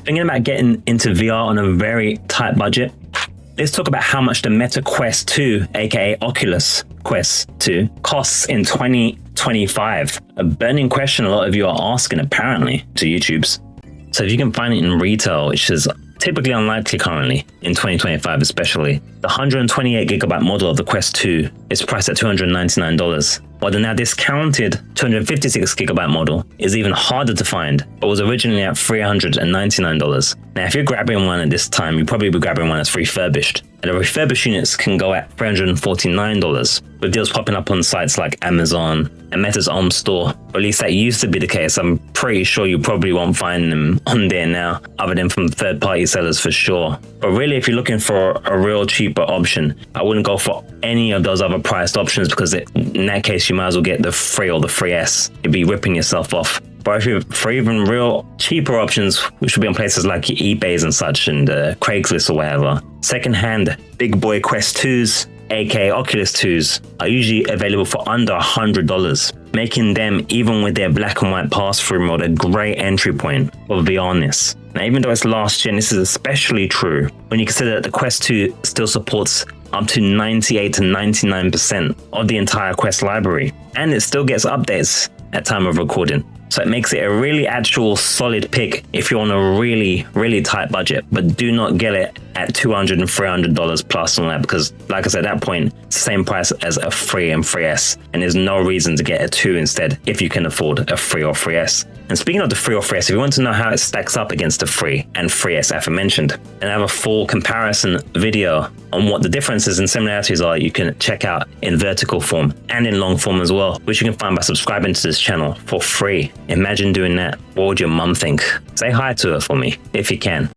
Thinking about getting into VR on a very tight budget? Let's talk about how much the Meta Quest 2, aka Oculus Quest 2, costs in 2025. A burning question a lot of you are asking apparently to YouTubes. So if you can find it in retail, which is typically unlikely currently in 2025 especially, the 128GB model of the Quest 2 is priced at $299, while the now discounted 256GB model is even harder to find, but was originally at $399. Now if you're grabbing one at this time, you'll probably be grabbing one that's refurbished, and the refurbished units can go at $349, with deals popping up on sites like Amazon and Meta's own store, or at least that used to be the case. I'm pretty sure you probably won't find them on there now, other than from third-party sellers for sure. But really, if you're looking for a real cheaper option, I wouldn't go for any of those other priced options, because in that case, you might as well get the 3 or the 3S. You'd be ripping yourself off. But if you're for even real cheaper options, which would be on places like eBays and such, and Craigslist or whatever, secondhand big boy Quest 2s, aka Oculus 2s, are usually available for under $100, making them, even with their black and white pass-through mode, a great entry point for VRness. Now, even though it's last gen, this is especially true when you consider that the Quest 2 still supports up to 98 to 99% of the entire Quest library, and it still gets updates at time of recording. So it makes it a really actual solid pick if you're on a really, really tight budget, but do not get it at $200 and $300 plus on that, because like I said, at that point, it's the same price as a 3 and 3S, and there's no reason to get a 2 instead if you can afford a 3 or 3S. And speaking of the 3 or 3S, if you want to know how it stacks up against the 3 and 3S aforementioned, and I have a full comparison video on what the differences and similarities are, you can check out in vertical form and in long form as well, which you can find by subscribing to this channel for free. Imagine doing that. What would your mum think? Say hi to her for me if you can.